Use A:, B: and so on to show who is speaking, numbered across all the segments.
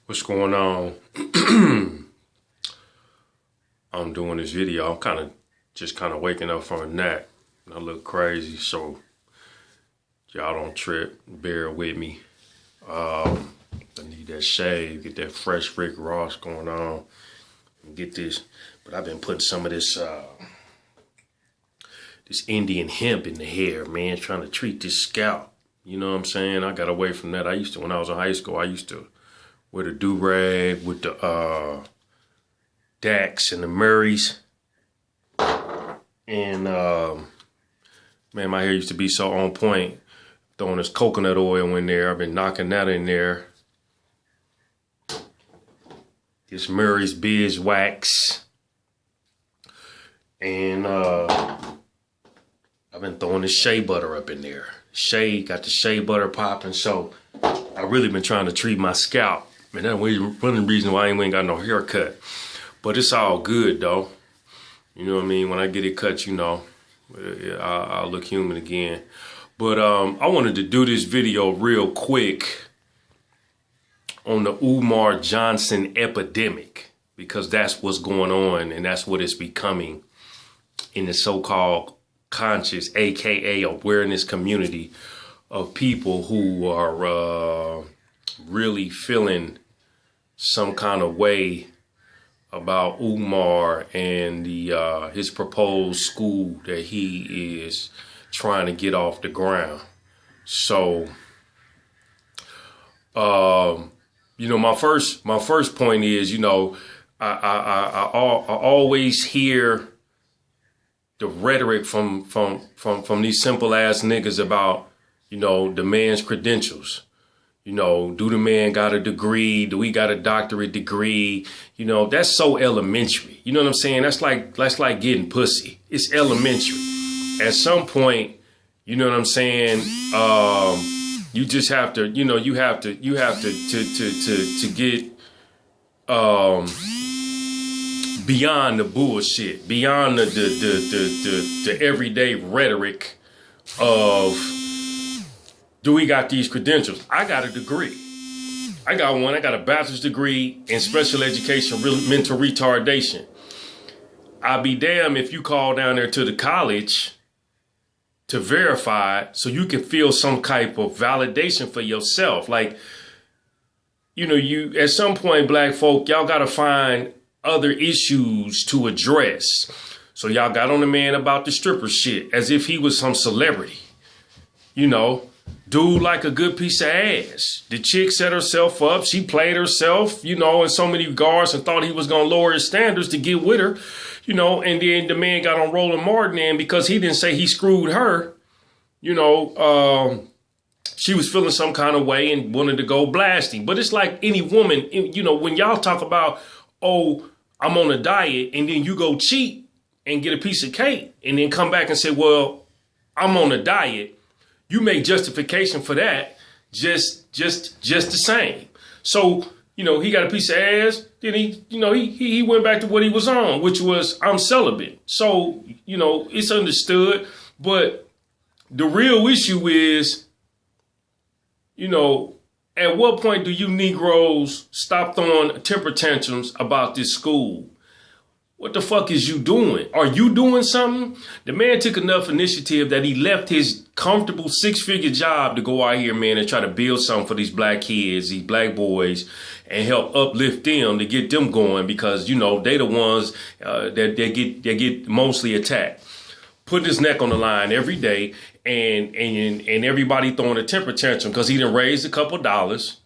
A: What's going on? I'm doing this video. I'm just waking up from a nap. I look crazy, so y'all don't trip. Bear with me. I need that shave, get that fresh Rick Ross going on, and get this. But I've been putting some of this this Indian hemp in the hair, man, trying to treat this scalp. You know what I'm saying? I got away from that. When I was in high school, I used to wear the do-rag with the Dax and the Murrays. And man, my hair used to be so on point. Throwing this coconut oil in there. I've been knocking that in there. This Murray's Beeswax. And I've been throwing this shea butter up in there. Got the shea butter popping. So I really been trying to treat my scalp. And that's one of the reasons why I ain't got no haircut. But it's all good though. You know what I mean? When I get it cut, you know, I'll look human again. But I wanted to do this video real quick on the Umar Johnson epidemic, because that's what's going on and that's what it's becoming in the so-called conscious, aka awareness community of people who are really feeling some kind of way about Umar and the his proposed school that he is trying to get off the ground. So you know, my first point is, you know, I always hear the rhetoric from these simple ass niggas about, you know, the man's credentials. You know, do the man got a degree? Do we got a doctorate degree? You know, that's so elementary. You know what I'm saying? That's like getting pussy. It's elementary. At some point, you know what I'm saying? You just have to, you know, you have to get beyond the bullshit, beyond the everyday rhetoric of, do we got these credentials? I got a degree. I got one. I got a bachelor's degree in special education, mental retardation. I'll be damned if you call down there to the college to verify so you can feel some type of validation for yourself. Like, you know, you at some point, black folk, y'all got to find other issues to address. So y'all got on the man about the stripper shit as if he was some celebrity. You know, dude like a good piece of ass. The chick set herself up. She played herself, you know, in so many regards and thought he was going to lower his standards to get with her, you know, and then the man got on Roland Martin and because he didn't say he screwed her, you know, she was feeling some kind of way and wanted to go blasting. But it's like any woman, you know, when y'all talk about, oh, I'm on a diet, and then you go cheat and get a piece of cake and then come back and say, well, I'm on a diet. You make justification for that just the same. So, you know, he got a piece of ass. Then he went back to what he was on, which was I'm celibate. So, you know, it's understood. But the real issue is, you know, at what point do you Negroes stop throwing temper tantrums about this school? What the fuck is you doing? Are you doing something? The man took enough initiative that he left his comfortable 6-figure job to go out here, man, and try to build something for these black kids, these black boys, and help uplift them to get them going because, you know, they the ones that they get mostly attacked. Putting his neck on the line every day and everybody throwing a temper tantrum because he done raised a couple dollars.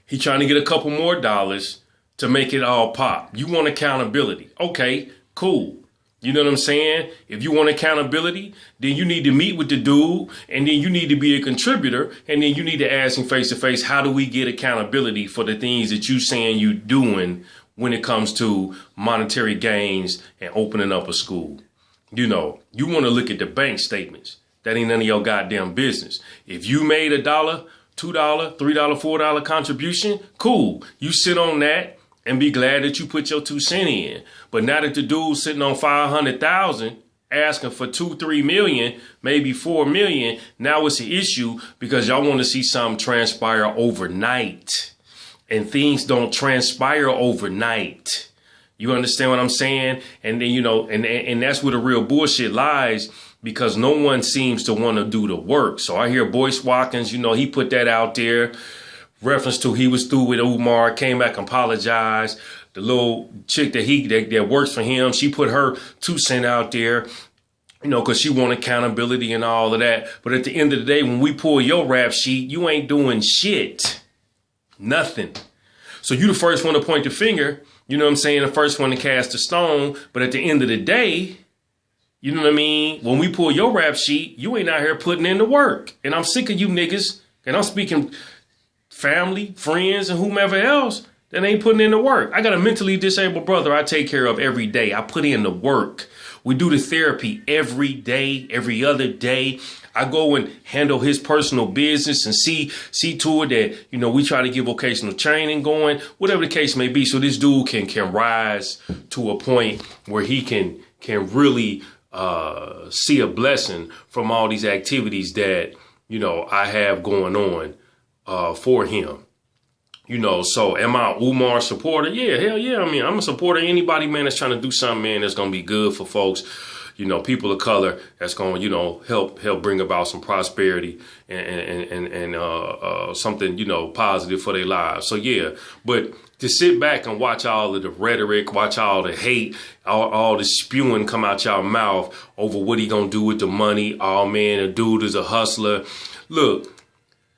A: He trying to get a couple more dollars to make it all pop. You want accountability. Okay, cool. You know what I'm saying? If you want accountability, then you need to meet with the dude and then you need to be a contributor and then you need to ask him face to face, how do we get accountability for the things that you saying you doing when it comes to monetary gains and opening up a school? You know, you want to look at the bank statements. That ain't none of your goddamn business. If you made $1, $2, $3, $4 contribution, cool. You sit on that and be glad that you put your 2 cents in. But now that the dude's sitting on 500,000, asking for 2-3 million, maybe 4 million, now it's an issue because y'all want to see something transpire overnight. and things don't transpire overnight. You understand what I'm saying? And then, and that's where the real bullshit lies, because no one seems to want to do the work. So I hear Boyce Watkins, he put that out there, reference to he was through with Umar, came back and apologized. The little chick that works for him, she put her 2 cents out there, because she want accountability and all of that. But at the end of the day, when we pull your rap sheet, you ain't doing shit. Nothing. So you the first one to point the finger, the first one to cast a stone. But at the end of the day, you know what I mean? When we pull your rap sheet, you ain't out here putting in the work. And I'm sick of you niggas. And I'm speaking family, friends, and whomever else that ain't putting in the work. I got a mentally disabled brother I take care of every day. I put in the work. We do the therapy every day, every other day. I go and handle his personal business and see to it that, we try to get vocational training going, whatever the case may be. So this dude can rise to a point where he can really see a blessing from all these activities that, I have going on for him. So am I Umar supporter? Yeah, hell yeah. I mean, I'm a supporter of anybody, man, that's trying to do something, man, that's going to be good for folks, people of color, that's going to, help bring about some prosperity and something, positive for their lives. So, yeah, but to sit back and watch all of the rhetoric, watch all the hate, all the spewing come out your mouth over what he going to do with the money. Oh, man, the dude is a hustler. Look.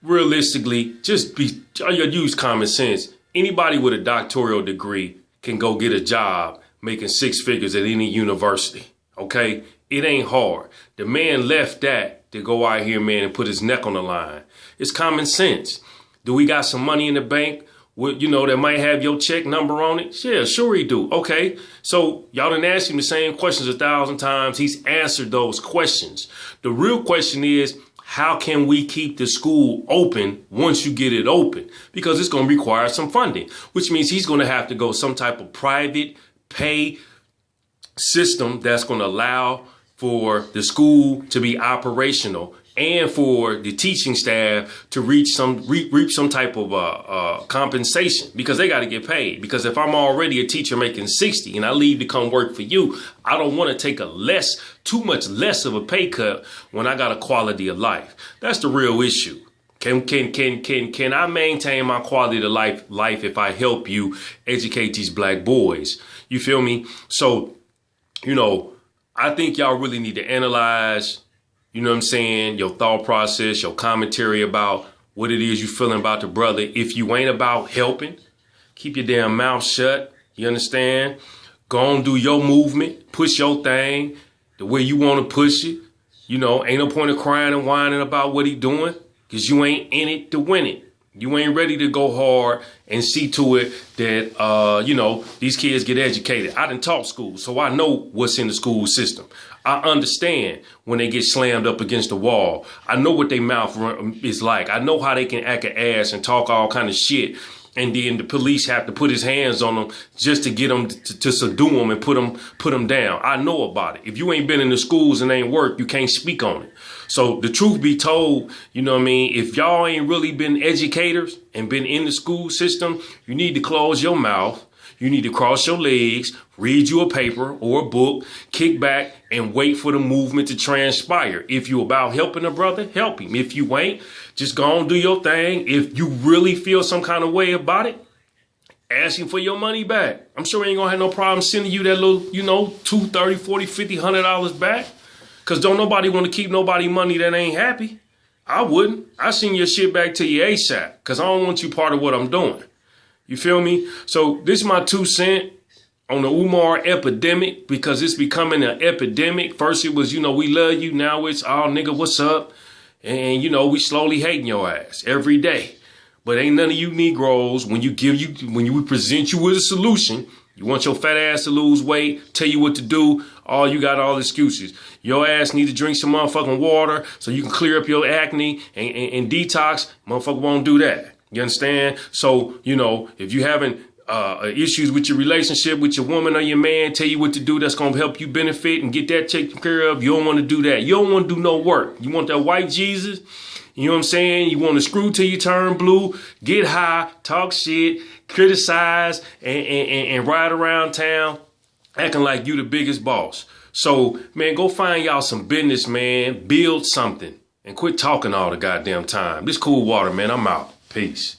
A: Realistically, use common sense. Anybody with a doctoral degree can go get a job making 6 figures at any university. Okay? It ain't hard. The man left that to go out here, man, and put his neck on the line. It's common sense. Do we got some money in the bank? That might have your check number on it? Yeah, sure he do. Okay. So y'all done asked him the same questions 1,000 times. He's answered those questions. The real question is, how can we keep the school open once you get it open? Because it's going to require some funding, which means he's going to have to go some type of private pay system that's going to allow for the school to be operational and for the teaching staff to reap some type of compensation, because they got to get paid. Because if I'm already a teacher making 60 and I leave to come work for you, I don't want to take too much less of a pay cut when I got a quality of life. That's the real issue. Can I maintain my quality of life if I help you educate these black boys? You feel me? So, I think y'all really need to analyze, your thought process, your commentary about what it is you feeling about the brother. If you ain't about helping, keep your damn mouth shut. You understand? Go and do your movement, push your thing the way you want to push it. Ain't no point of crying and whining about what he doing, because you ain't in it to win it. You ain't ready to go hard and see to it that, these kids get educated. I done taught school, so I know what's in the school system. I understand when they get slammed up against the wall. I know what their mouth is like. I know how they can act an ass and talk all kind of shit. And then the police have to put his hands on them just to get them to subdue them and put them down. I know about it. If you ain't been in the schools and ain't worked, you can't speak on it. So the truth be told, if y'all ain't really been educators and been in the school system, you need to close your mouth. You need to cross your legs, read you a paper or a book, kick back and wait for the movement to transpire. If you about helping a brother, help him. If you ain't, just go on, do your thing. If you really feel some kind of way about it, ask him for your money back. I'm sure he ain't gonna have no problem sending you that little, $2, $30, $40, $50, $100 back. Cause don't nobody want to keep nobody money that ain't happy. I wouldn't. I send your shit back to you ASAP, cause I don't want you part of what I'm doing. You feel me? So this is my 2 cents on the Umar epidemic, because it's becoming an epidemic. First it was, we love you. Now it's, oh, nigga, what's up? And, we slowly hating your ass every day. But ain't none of you Negroes, when we present you with a solution, you want your fat ass to lose weight, tell you what to do, you got all excuses. Your ass need to drink some motherfucking water so you can clear up your acne and detox. Motherfucker won't do that. You understand? So, if you having issues with your relationship with your woman or your man, tell you what to do that's going to help you benefit and get that taken care of. You don't want to do that. You don't want to do no work. You want that white Jesus? You know what I'm saying? You want to screw till you turn blue, get high, talk shit, criticize, and ride around town acting like you the biggest boss. So, man, go find y'all some business, man. Build something. And quit talking all the goddamn time. This cool water, man. I'm out. Peace.